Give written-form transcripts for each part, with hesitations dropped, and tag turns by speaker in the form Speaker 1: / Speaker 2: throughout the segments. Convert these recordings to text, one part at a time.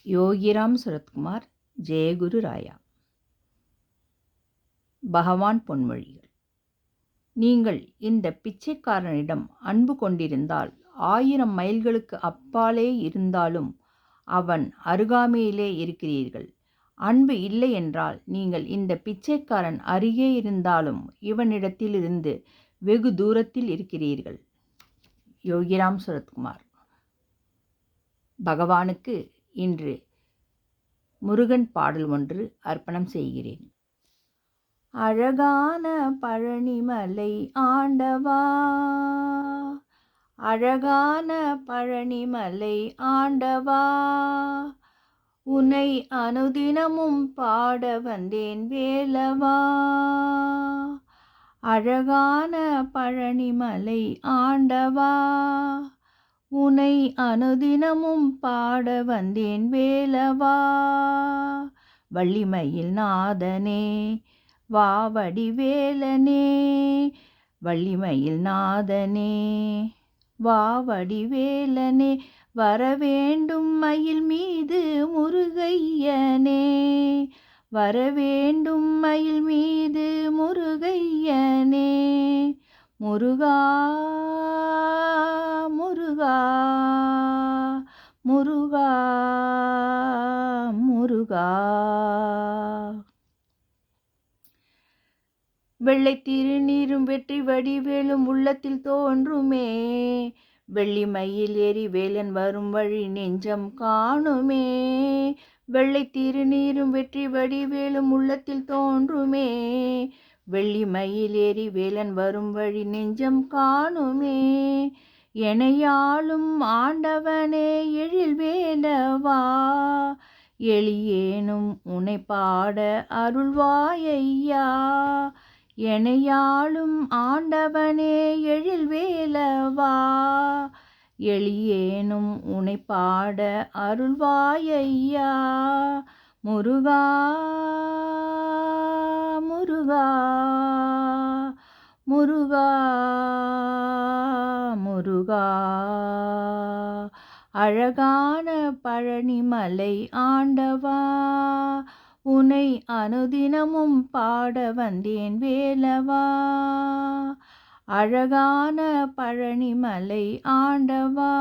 Speaker 1: யோகிராம் சுரத்குமார், ஜெயகுரு ராயா. பகவான் பொன்மொழிகள். நீங்கள் இந்த பிச்சைக்காரனிடம் அன்பு கொண்டிருந்தால் 1000 மைல்களுக்கு அப்பாலே இருந்தாலும் அவன் அருகாமையிலே இருக்கிறீர்கள். அன்பு இல்லை என்றால் நீங்கள் இந்த பிச்சைக்காரன் அருகே இருந்தாலும் இவனிடத்திலிருந்து வெகு தூரத்தில் இருக்கிறீர்கள். யோகிராம் சுரத்குமார். பகவானுக்கு இன்று முருகன் பாடல் ஒன்று அர்ப்பணம் செய்கிறேன். அழகான பழனிமலை ஆண்டவா, அழகான பழனிமலை ஆண்டவா, உன்னை அனுதினமும் பாட வந்தேன் வேலவா. அழகான பழனிமலை ஆண்டவா, உன்னை அனுதினமும் பாட வந்தேன் வேலவா. வள்ளிமயில் நாதனே வாவடி வேலனே, வள்ளிமயில் நாதனே வாவடி வேலனே, வரவேண்டும் மயில் மீது முருகையனே, வரவேண்டும் மயில் மீது முருகையனே. முருகா முருகா முருகா முருகா. வெள்ளை திருநீரும் வெற்றி வடிவேலும் உள்ளத்தில் தோன்றுமே, வெள்ளிமயில் ஏறி வேலன் வரும் வழி நெஞ்சம் காணுமே. வெள்ளை திருநீரும் வெற்றி வடிவேலும் உள்ளத்தில் தோன்றுமே, வெள்ளிமயில் ஏறி வேலன் வரும் வழி நெஞ்சம் காணுமே. எனையாளும் ஆண்டவனே எழில் வேலவா, எளியேனும் உன்னை பாட அருள்வாயையா. எனையாளும் ஆண்டவனே எழில் வேலவா, எளியேனும் உன்னை பாட அருள்வாயையா. முருகா முருகா முருகா முருகா. அழகான பழனிமலை ஆண்டவா, உன்னை அனுதினமும் பாட வந்தேன் வேலவா. அழகான பழனிமலை ஆண்டவா,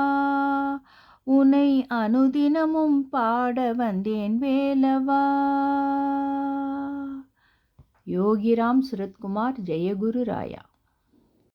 Speaker 1: உன்னை அனுதினமும் பாட வந்தேன் வேலவா. யோகிராம் சுரத்குமார், ஜெயகுரு ராயா.